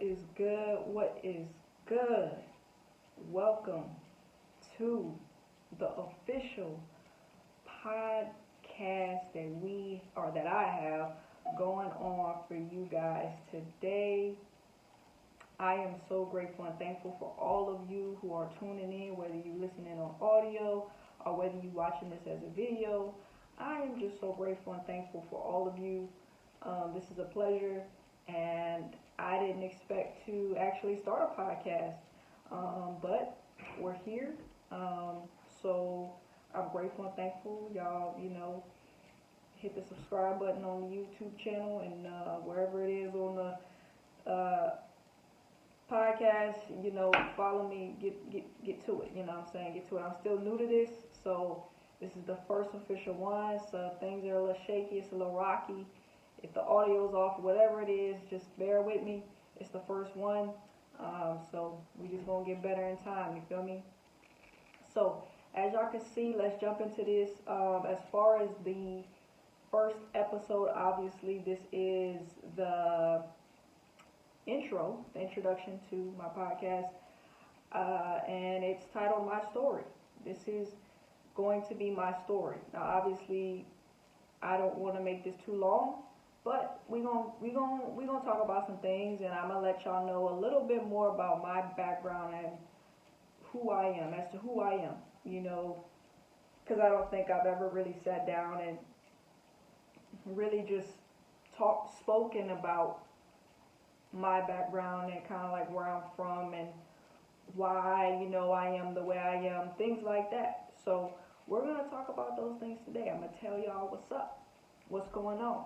is good? What is good? Welcome to the official podcast that I have going on for you guys today. I am so grateful and thankful for all of you who are tuning in, whether you're listening on audio or whether you're watching this as a video. I am just so grateful and thankful for all of you. This is a pleasure, and I didn't expect to actually start a podcast, but we're here. So I'm grateful and thankful. Y'all, hit the subscribe button on the YouTube channel and wherever it is on the podcast, follow me, get to it, what I'm saying, get to it. I'm still new to this, so this is the first official one, so things are a little shaky, it's a little rocky. If the audio's off, whatever it is, just bear with me. It's the first one, so we just gonna get better in time, you feel me? So, as y'all can see, let's jump into this. As far as the first episode, obviously, this is the introduction to my podcast, and it's titled My Story. This is going to be my story. Now, obviously, I don't want to make this too long, but we gonna talk about some things, and I'm gonna let y'all know a little bit more about my background and who I am, as to who I am, because I don't think I've ever really sat down and really just spoken about my background and kind of like where I'm from and why, I am the way I am, things like that. So we're going to talk about those things today. I'm going to tell y'all what's up, what's going on.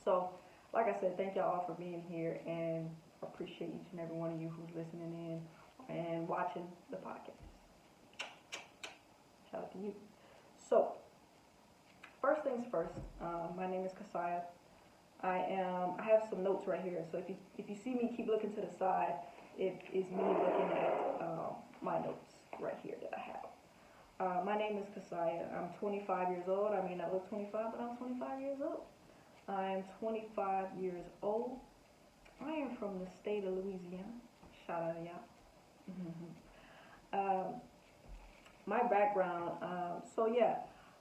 So, like I said, thank y'all all for being here, and appreciate each and every one of you who's listening in and watching the podcast. Shout out to you. So, first things first, my name is Kasaya. I have some notes right here, so if you see me keep looking to the side, it is me looking at my notes right here that I have. My name is Kasaya. I'm 25 years old. I may not look 25, but I'm 25 years old. I am 25 years old. I am from the state of Louisiana. Shout out to y'all. My background,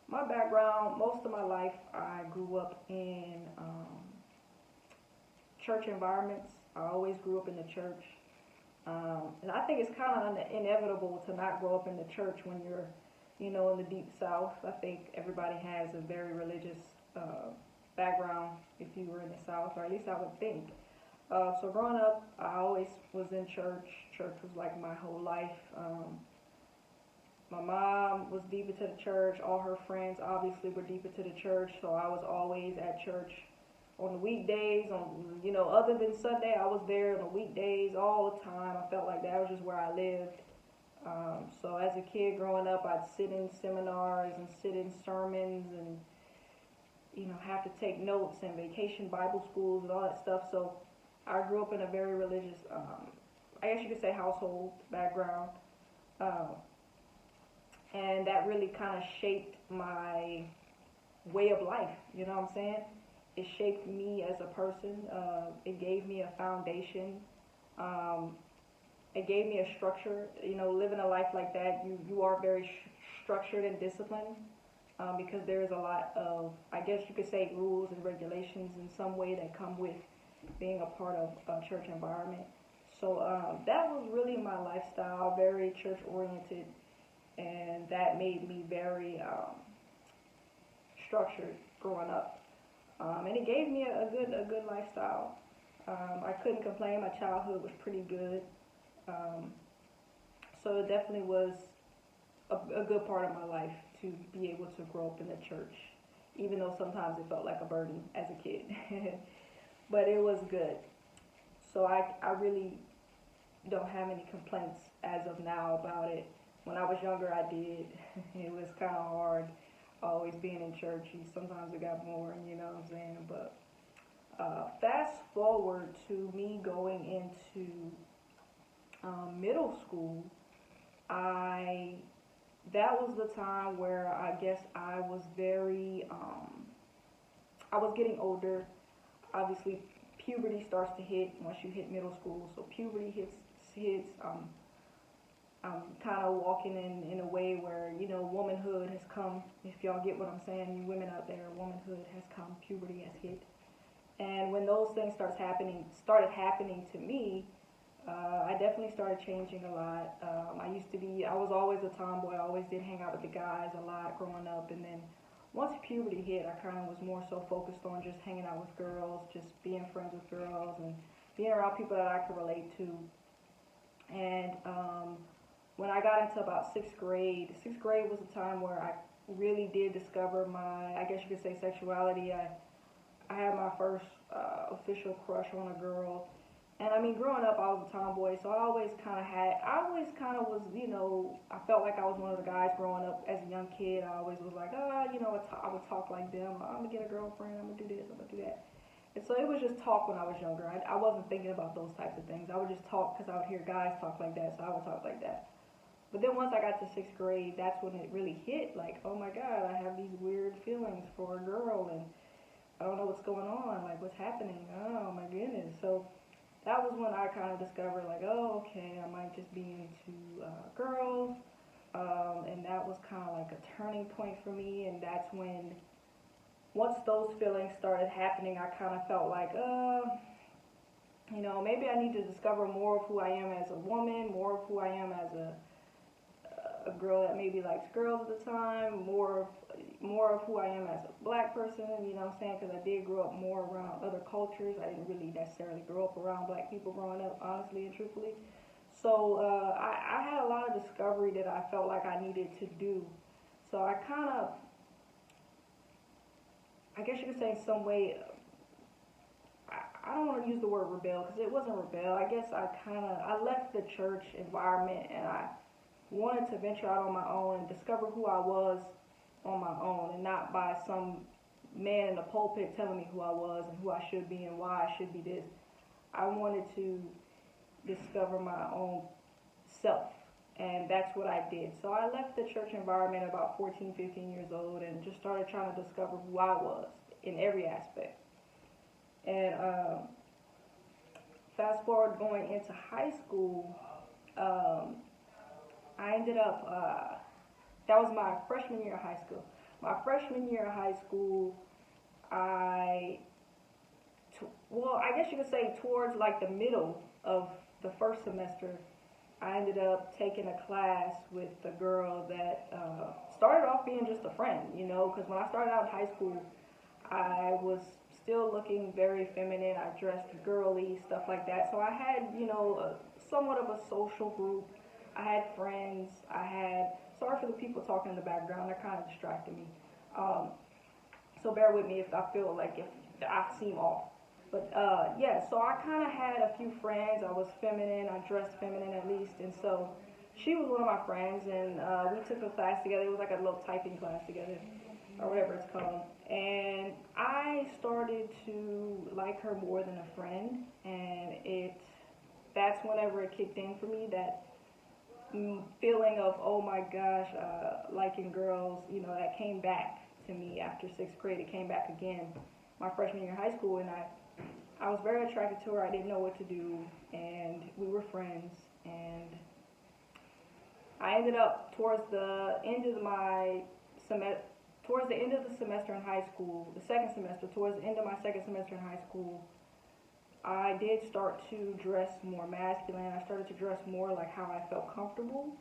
my background, most of my life I grew up in church environments. I always grew up in the church. And I think it's kind of inevitable to not grow up in the church when you're, in the deep south. I think everybody has a very religious background if you were in the south, or at least I would think. So growing up, I always was in church. Church was like my whole life. My mom was deep into the church. All her friends obviously were deep into the church, so I was always at church on the weekdays. Other than Sunday, I was there on the weekdays all the time. I felt like that was just where I lived. So as a kid growing up, I'd sit in seminars and sit in sermons and have to take notes and vacation Bible schools and all that stuff. So I grew up in a very religious, I guess you could say, household background. And that really kind of shaped my way of life, you know what I'm saying? It shaped me as a person. It gave me a foundation. It gave me a structure. Living a life like that, you are very structured and disciplined, because there is a lot of, I guess you could say, rules and regulations in some way that come with being a part of a church environment. So that was really my lifestyle, very church oriented. And that made me very structured growing up, and it gave me a good lifestyle. I couldn't complain. My childhood was pretty good, so it definitely was a good part of my life to be able to grow up in the church, even though sometimes it felt like a burden as a kid. But it was good. So I really don't have any complaints as of now about it. When I was younger, I did. It was kind of hard, always being in church. Sometimes it got boring, you know what I'm saying? But fast forward to me going into middle school, that was the time where I guess I was very, I was getting older. Obviously, puberty starts to hit once you hit middle school. So puberty hits. I'm kind of walking in a way where, you know, womanhood has come. If y'all get what I'm saying, you women out there, womanhood has come, puberty has hit. And when those things started happening to me, I definitely started changing a lot. I was always a tomboy. I always did hang out with the guys a lot growing up. And then once puberty hit, I kind of was more so focused on just hanging out with girls, just being friends with girls, and being around people that I could relate to. And when I got into about sixth grade was a time where I really did discover my, I guess you could say, sexuality. I had my first official crush on a girl. And I mean, growing up, I was a tomboy, so I always kind of was, you know, I felt like I was one of the guys growing up as a young kid. I always was like, you know, I would talk like them. I'm going to get a girlfriend. I'm going to do this. I'm going to do that. And so it was just talk when I was younger. I wasn't thinking about those types of things. I would just talk because I would hear guys talk like that, so I would talk like that. But then once I got to sixth grade, that's when it really hit. Like, oh my God, I have these weird feelings for a girl, and I don't know what's going on. Like, what's happening? Oh my goodness. So that was when I kind of discovered, like, oh, okay, I might just be into girls. And that was kind of like a turning point for me. And that's when, once those feelings started happening, I kind of felt like, you know, maybe I need to discover more of who I am as a woman, more of who I am as a girl that maybe likes girls at the time, more of who I am as a black person, you know what I'm saying, because I did grow up more around other cultures. I didn't really necessarily grow up around black people growing up, honestly and truthfully. So I had a lot of discovery that I felt like I needed to do. So I kind of, I guess you could say in some way, I don't want to use the word rebel because it wasn't rebel. I guess I left the church environment and I wanted to venture out on my own and discover who I was on my own, and not by some man in the pulpit telling me who I was and who I should be and why I should be this. I wanted to discover my own self, and that's what I did. So I left the church environment about 14, 15 years old and just started trying to discover who I was in every aspect. And fast forward going into high school, I ended up, that was my freshman year of high school. My freshman year of high school, I guess you could say towards like the middle of the first semester, I ended up taking a class with a girl that started off being just a friend, you know, because when I started out in high school, I was still looking very feminine. I dressed girly, stuff like that. So I had, you know, somewhat of a social group. I had friends. Sorry for the people talking in the background. They're kind of distracting me. So bear with me if I feel like if I seem off. But yeah, so I kind of had a few friends. I was feminine. I dressed feminine at least. And so she was one of my friends, and we took a class together. It was like a little typing class together, or whatever it's called. And I started to like her more than a friend, and that's whenever it kicked in for me, that feeling of, oh my gosh, liking girls, you know, that came back to me after sixth grade. It came back again my freshman year of high school, and I was very attracted to her. I didn't know what to do, and we were friends, and I ended up towards the end of the semester in high school, towards the end of my second semester in high school, I did start to dress more masculine. I started to dress more like how I felt comfortable.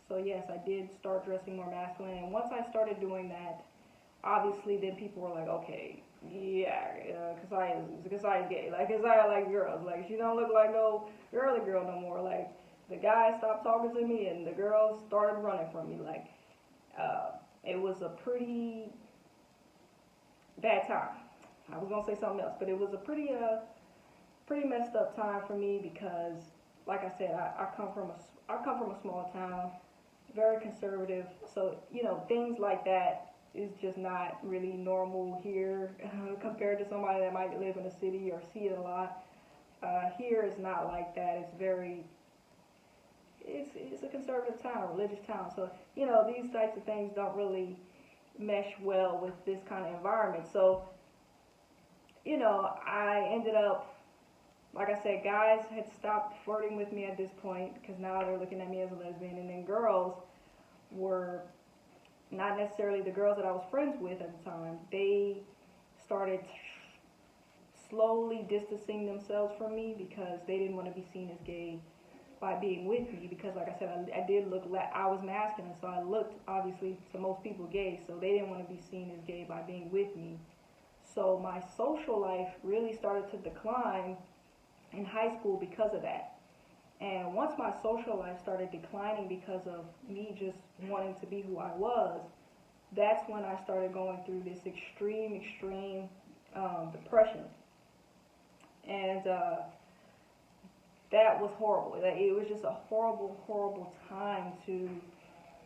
So yes, I did start dressing more masculine. And once I started doing that, obviously then people were like, okay, yeah, Keziah is gay. Like, Keziah like girls. Like, she don't look like no girly girl no more. Like, the guys stopped talking to me and the girls started running from me. Like, it was a pretty bad time. I was gonna say something else, but it was a pretty messed up time for me because, like I said, I come from a small town, very conservative. So, you know, things like that is just not really normal here compared to somebody that might live in a city or see it a lot. Here it's not like that. It's a conservative town, a religious town. So, you know, these types of things don't really mesh well with this kind of environment. So, you know, I ended up like I said, guys had stopped flirting with me at this point because now they're looking at me as a lesbian, and then girls were not necessarily the girls that I was friends with at the time. They started slowly distancing themselves from me because they didn't want to be seen as gay by being with me, because like I said, I did look like I was masculine, so I looked obviously to most people gay, so they didn't want to be seen as gay by being with me. So my social life really started to decline in high school because of that. And once my social life started declining because of me just wanting to be who I was, that's when I started going through this extreme depression. And that was horrible. It was just a horrible time to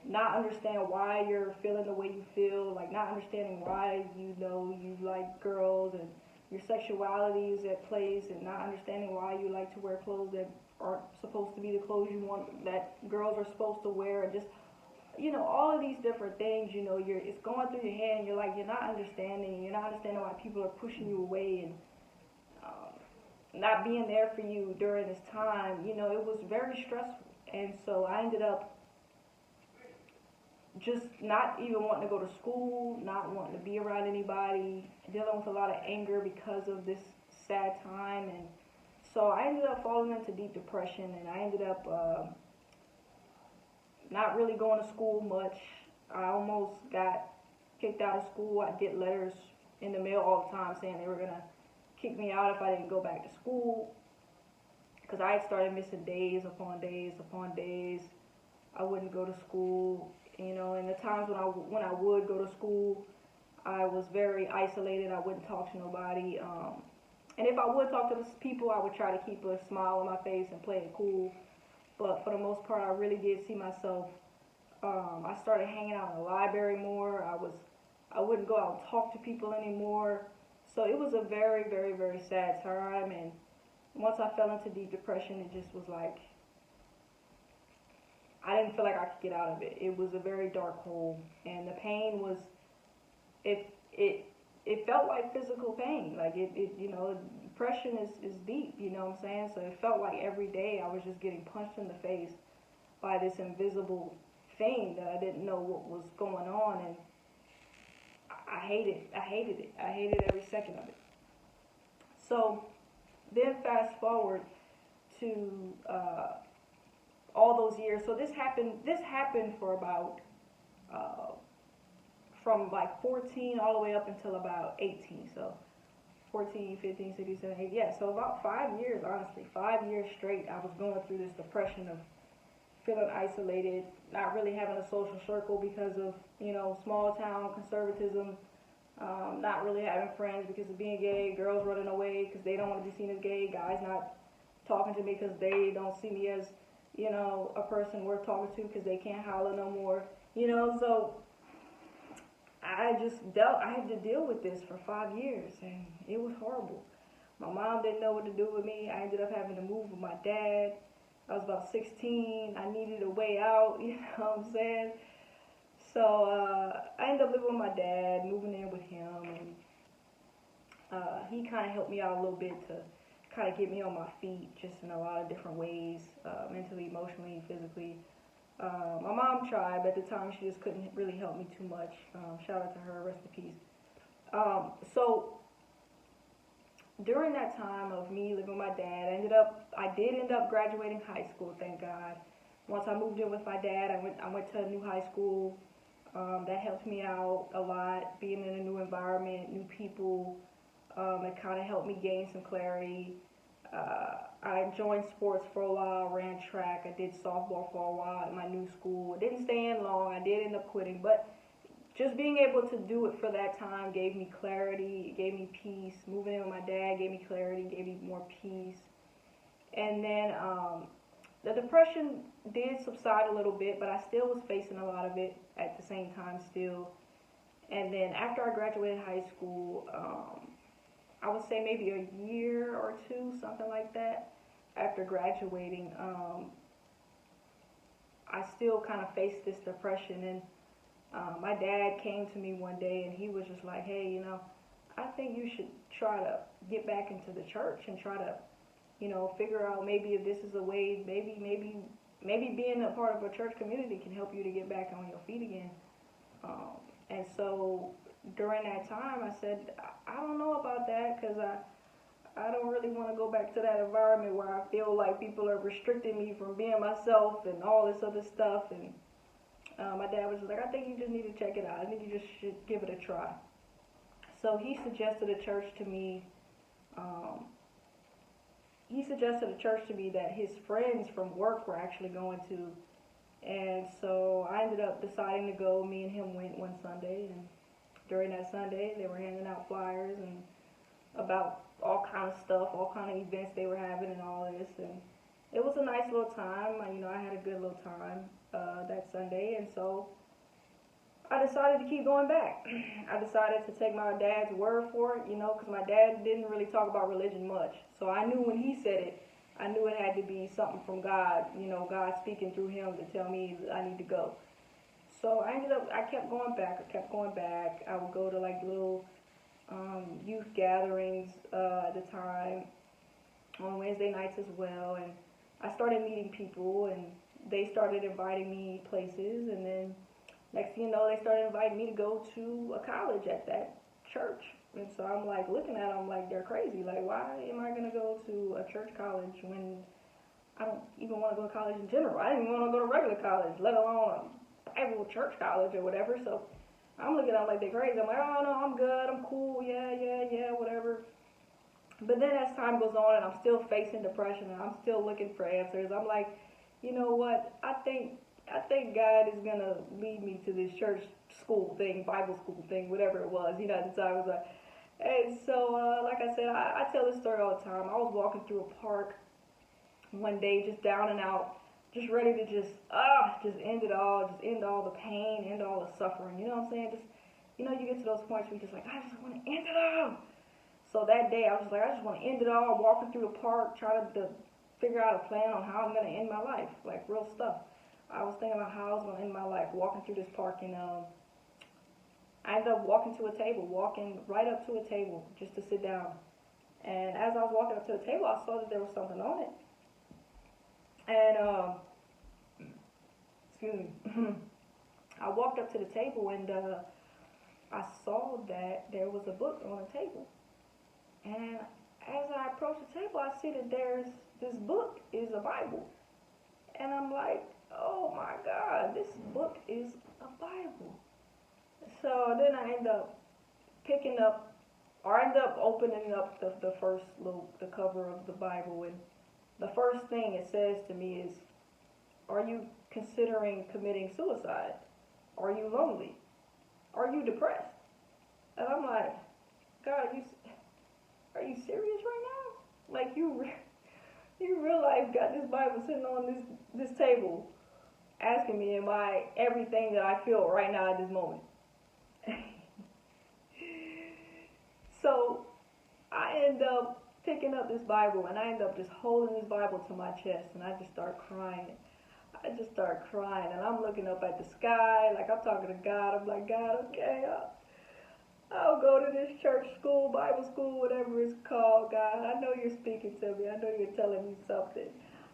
not understand why you're feeling the way you feel, like not understanding why you know you like girls and your sexuality is at place, and not understanding why you like to wear clothes that aren't supposed to be the clothes you want, that girls are supposed to wear, and just, all of these different things, it's going through your head, and you're not understanding why people are pushing you away, and not being there for you during this time. It was very stressful. And so I ended up just not even wanting to go to school, not wanting to be around anybody, dealing with a lot of anger because of this sad time. And so I ended up falling into deep depression, and I ended up not really going to school much. I almost got kicked out of school. I'd get letters in the mail all the time saying they were going to kick me out if I didn't go back to school, because I had started missing days upon days upon days. I wouldn't go to school, and the times when I would go to school, I was very isolated. I wouldn't talk to nobody, and if I would talk to people, I would try to keep a smile on my face and play it cool. But for the most part, I really did see myself. I started hanging out in the library more. I wouldn't go out and talk to people anymore. So it was a very sad time, and once I fell into deep depression, it just was like, I didn't feel like I could get out of it. It was a very dark hole, and the pain was, it felt like physical pain. Like depression is deep, you know what I'm saying? So it felt like every day I was just getting punched in the face by this invisible thing that I didn't know what was going on, and I hated it. I hated every second of it. So then fast forward to all those years. So this happened for about from like 14 all the way up until about 18. So 14, 15, 16, 17, 18. Yeah, so about 5 years, honestly. 5 years straight, I was going through this depression of feeling isolated, not really having a social circle because of, small town conservatism, not really having friends because of being gay, girls running away because they don't want to be seen as gay, guys not talking to me because they don't see me as, a person worth talking to because they can't holler no more, so I had to deal with this for 5 years, and it was horrible. My mom didn't know what to do with me. I ended up having to move with my dad. I was about 16. I needed a way out, you know what I'm saying? So I ended up living with my dad, moving in with him, and he kind of helped me out a little bit to kind of get me on my feet just in a lot of different ways, mentally, emotionally, physically. My mom tried, but at the time she just couldn't really help me too much. Shout out to her, rest in peace. So during that time of me living with my dad, I did end up graduating high school, thank God. Once I moved in with my dad, I went to a new high school. That helped me out a lot, being in a new environment, new people. It kind of helped me gain some clarity. I joined sports for a while, ran track. I did softball for a while at my new school. It didn't stay in long. I did end up quitting, but just being able to do it for that time gave me clarity. It gave me peace. Moving in with my dad gave me clarity, gave me more peace. And then the depression did subside a little bit, but I still was facing a lot of it at the same time still. And then after I graduated high school, I would say maybe a year or two, something like that, after graduating, I still kind of faced this depression. And my dad came to me one day and he was just like, hey, I think you should try to get back into the church and try to, figure out maybe if this is a way, maybe being a part of a church community can help you to get back on your feet again. And so during that time, I said, I don't know about that, because I don't really want to go back to that environment where I feel like people are restricting me from being myself and all this other stuff. And my dad was just like, I think you just need to check it out. I think you just should give it a try. So he suggested a church to me. That his friends from work were actually going to. And so I ended up deciding to go. Me and him went one Sunday. And during that Sunday, they were handing out flyers and about all kind of stuff, all kind of events they were having and all this. And it was a nice little time. I had a good little time that Sunday. And so I decided to keep going back. I decided to take my dad's word for it, because my dad didn't really talk about religion much. So I knew when he said it, I knew it had to be something from God, God speaking through him to tell me I need to go. So I kept going back. I would go to like little youth gatherings at the time on Wednesday nights as well. And I started meeting people, and they started inviting me places. And then next thing you know, they started inviting me to go to a college at that church. And so I'm like looking at them like they're crazy. Like, why am I going to go to a church college when I don't even want to go to college in general? I didn't even want to go to regular college, let alone a Bible church college or whatever. So I'm looking at them like they're crazy. I'm like, oh no, I'm good, I'm cool, yeah, whatever. But then as time goes on and I'm still facing depression and I'm still looking for answers, I'm like, you know what? I think God is gonna lead me to this church school thing, Bible school thing, whatever it was. At the time it was like, and so like I said, I tell this story all the time. I was walking through a park one day, just down and out, just ready to just end it all, just end all the pain, end all the suffering. You know what I'm saying? Just you get to those points where you're just like, I just want to end it all. So that day I was just like, I just want to end it all. Walking through the park, trying to figure out a plan on how I'm gonna end my life, like real stuff. I was thinking about how I was gonna end my life, walking through this park, and I ended up walking right up to a table just to sit down. And as I was walking up to the table, I saw that there was something on it. And excuse me, I walked up to the table, and I saw that there was a book on the table. And as I approached the table, I see that this book is a Bible. And I'm like, oh my God, this book is a Bible. So then I end up opening up the first the cover of the Bible, and the first thing it says to me is, are you considering committing suicide? Are you lonely? Are you depressed? And I'm like, God, are you serious right now? Like you real life got this Bible sitting on this table asking me, am I everything that I feel right now at this moment? So I end up picking up this Bible, and I end up just holding this Bible to my chest, and I just start crying. And I'm looking up at the sky, like I'm talking to God. I'm like, God, okay, I'll go to this church school, Bible school, whatever it's called, God. I know you're speaking to me. I know you're telling me something.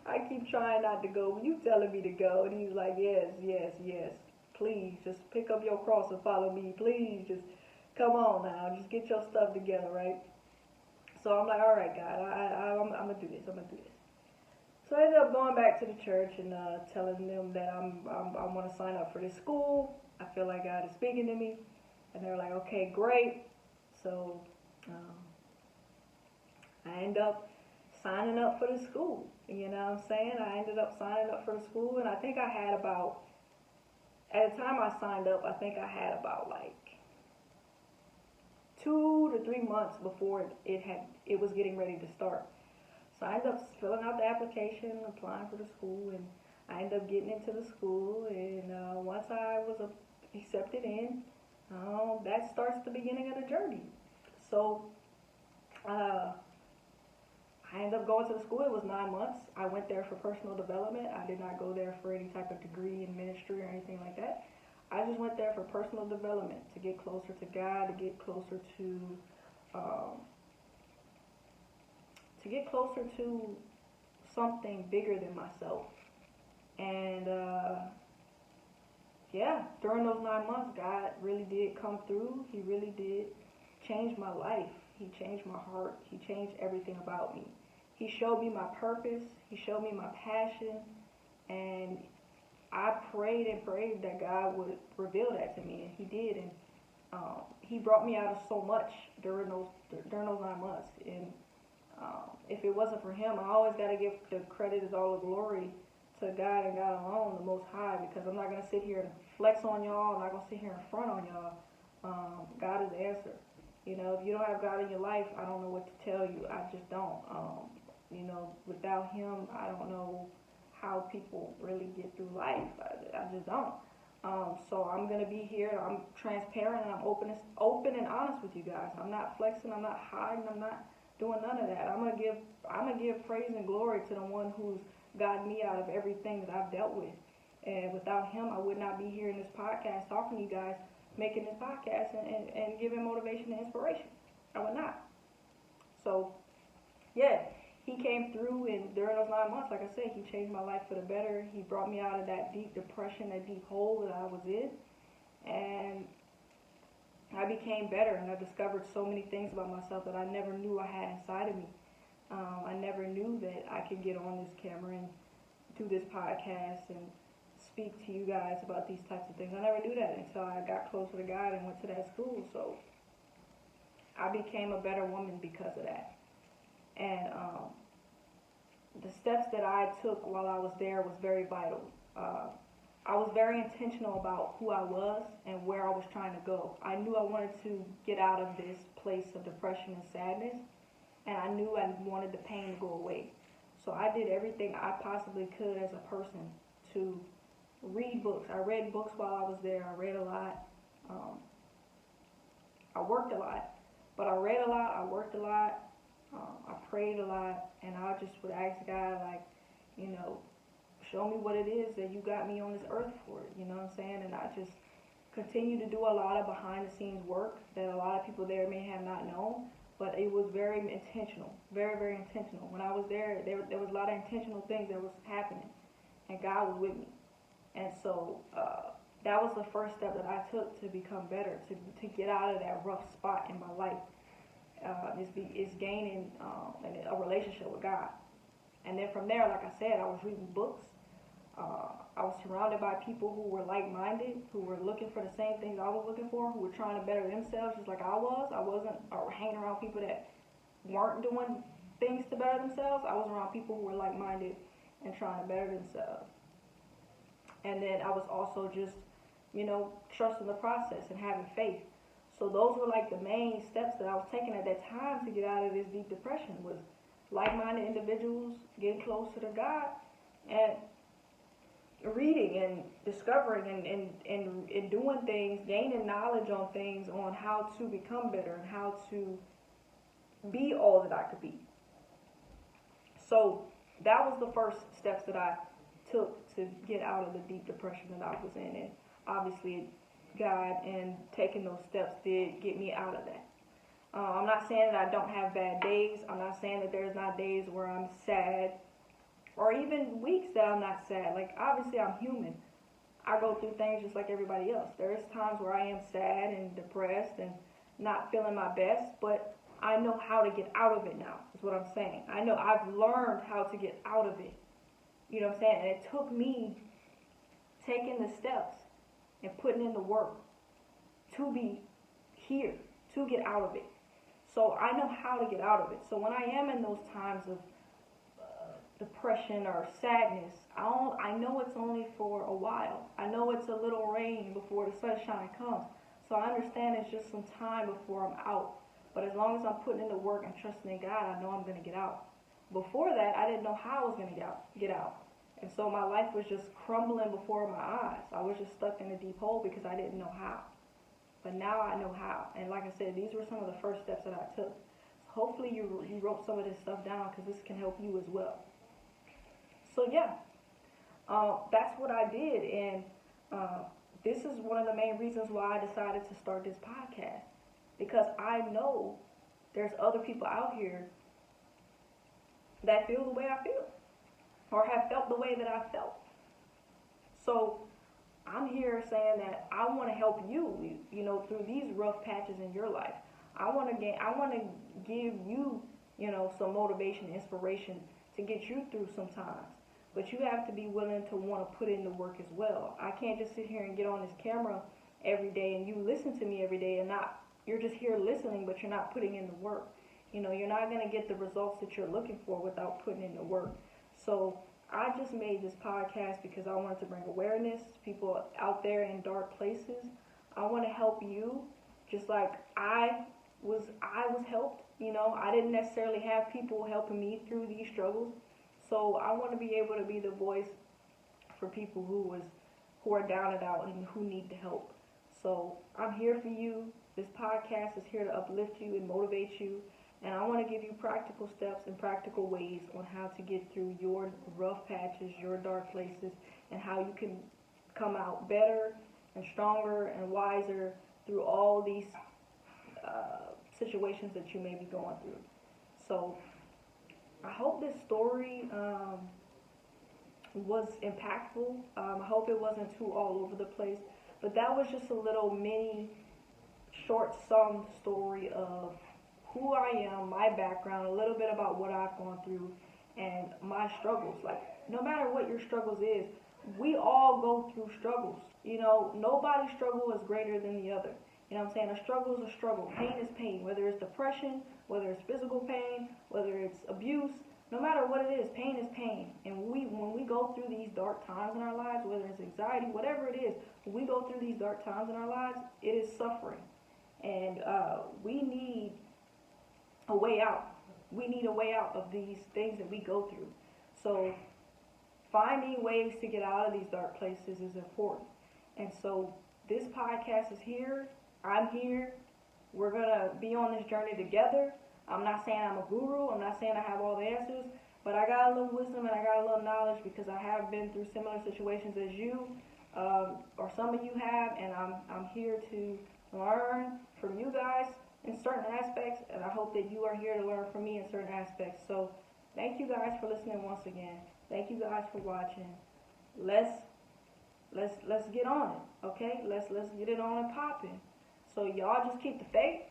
I keep trying not to go, but you telling me to go. And he's like, yes. Please, just pick up your cross and follow me. Please, just come on now. Just get your stuff together, right? So I'm like, all right, God, I'm going to do this. So I ended up going back to the church and telling them that I want to sign up for this school. I feel like God is speaking to me. And they were like, okay, great. So I ended up signing up for the school. You know what I'm saying? I ended up signing up for the school, and I think I had about, at the time I signed up, I think I had about like 2 to 3 months before it was getting ready to start. So I ended up filling out the application, applying for the school, and I ended up getting into the school. And once I was accepted in, that starts the beginning of the journey. So I ended up going to the school. It was 9 months. I went there for personal development. I did not go there for any type of degree in ministry or anything like that. I just went there for personal development, to get closer to God, to get closer to get closer to something bigger than myself. And yeah, during those 9 months, God really did come through. He really did change my life. He changed my heart. He changed everything about me. He showed me my purpose. He showed me my passion. And I prayed and prayed that God would reveal that to me, and He did. And He brought me out of so much during those 9 months. And if it wasn't for Him, I always got to give the credit as all the glory to God and God alone, the Most High, because I'm not going to sit here and flex on y'all. I'm not going to sit here and front on y'all. God is the answer. You know, if you don't have God in your life, I don't know what to tell you. I just don't. You know, without Him, I don't know how people really get through life. I just don't. So I'm going to be here. I'm transparent and I'm open and honest with you guys. I'm not flexing. I'm not hiding. I'm not doing none of that. I'm gonna give praise and glory to the one who's gotten me out of everything that I've dealt with. And without Him, I would not be here in this podcast talking to you guys, making this podcast and giving motivation and inspiration. I would not. So, yeah, He came through, and during those 9 months, like I said, He changed my life for the better. He brought me out of that deep depression, that deep hole that I was in. And I became better, and I discovered so many things about myself that I never knew I had inside of me. I never knew that I could get on this camera and do this podcast and speak to you guys about these types of things. I never knew that until I got closer to God and went to that school. So I became a better woman because of that. And the steps that I took while I was there was very vital. I was very intentional about who I was and where I was trying to go. I knew I wanted to get out of this place of depression and sadness, and I knew I wanted the pain to go away. So I did everything I possibly could as a person to read books. I read books while I was there. I read a lot. I worked a lot, but I read a lot. I worked a lot. I prayed a lot, and I just would ask God, like, you know, show me what it is that you got me on this earth for, you know what I'm saying? And I just continue to do a lot of behind the scenes work that a lot of people there may have not known, but it was very intentional, very, very intentional. When I was there was a lot of intentional things that was happening, and God was with me. And so that was the first step that I took to become better, to get out of that rough spot in my life. Is gaining a relationship with God. And then from there, like I said, I was reading books. I was surrounded by people who were like-minded, who were looking for the same things I was looking for, who were trying to better themselves just like I was. I wasn't hanging around people that weren't doing things to better themselves. I was around people who were like-minded and trying to better themselves. And then I was also just, you know, trusting the process and having faith. So those were like the main steps that I was taking at that time to get out of this deep depression, was like-minded individuals, getting closer to God, and reading and discovering and doing things, gaining knowledge on things, on how to become better and how to be all that I could be. So that was the first steps that I took to get out of the deep depression that I was in. And obviously God and taking those steps did get me out of that. I'm not saying that I don't have bad days. I'm not saying that there's not days where I'm sad, or even weeks that I'm not sad. Like, obviously I'm human. I go through things just like everybody else. There's times where I am sad and depressed and not feeling my best, but I know how to get out of it now, is what I'm saying. I know I've learned how to get out of it. You know what I'm saying? And it took me taking the steps and putting in the work to be here, to get out of it. So I know how to get out of it. So when I am in those times of depression or sadness, I know it's only for a while. I know it's a little rain before the sunshine comes. So I understand it's just some time before I'm out. But as long as I'm putting in the work and trusting in God, I know I'm going to get out. Before that, I didn't know how I was going to get out. And so my life was just crumbling before my eyes. I was just stuck in a deep hole because I didn't know how. But now I know how. And like I said, these were some of the first steps that I took. So hopefully you wrote some of this stuff down, because this can help you as well. So yeah, that's what I did. And this is one of the main reasons why I decided to start this podcast. Because I know there's other people out here that feel the way I feel or have felt the way that I felt. So I'm here saying that I want to help you, through these rough patches in your life. I want to give you, some motivation, inspiration to get you through some times. But you have to be willing to want to put in the work as well. I can't just sit here and get on this camera every day and you listen to me every day and you're just here listening, but you're not putting in the work. You're not going to get the results that you're looking for without putting in the work. So I just made this podcast because I wanted to bring awareness to people out there in dark places. I want to help you just like I was helped. I didn't necessarily have people helping me through these struggles. So I want to be able to be the voice for people who are down and out and who need the help. So I'm here for you. This podcast is here to uplift you and motivate you. And I want to give you practical steps and practical ways on how to get through your rough patches, your dark places, and how you can come out better and stronger and wiser through all these situations that you may be going through. So I hope this story was impactful. I hope it wasn't too all over the place. But that was just a little mini short sum story of who I am, my background, a little bit about what I've gone through, and my struggles. Like, no matter what your struggles is, we all go through struggles. Nobody's struggle is greater than the other. I'm saying? A struggle is a struggle. Pain is pain. Whether it's depression, whether it's physical pain, whether it's abuse, no matter what it is, pain is pain. And when we go through these dark times in our lives, whether it's anxiety, whatever it is, when we go through these dark times in our lives, it is suffering. And we need a way out. We need a way out of these things that we go through. So finding ways to get out of these dark places is important. And so this podcast is here. I'm here. We're going to be on this journey together. I'm not saying I'm a guru. I'm not saying I have all the answers. But I got a little wisdom and I got a little knowledge because I have been through similar situations as you, or some of you have. And I'm here to learn from you guys in certain aspects, and I hope that you are here to learn from me in certain aspects. So thank you guys for listening once again. Thank you guys for watching. Let's get on it, okay? Let's get it on and popping. So y'all just keep the faith.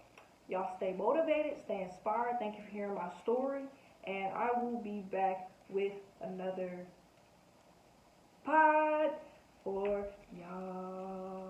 Y'all stay motivated, stay inspired. Thank you for hearing my story, and I will be back with another pod for y'all.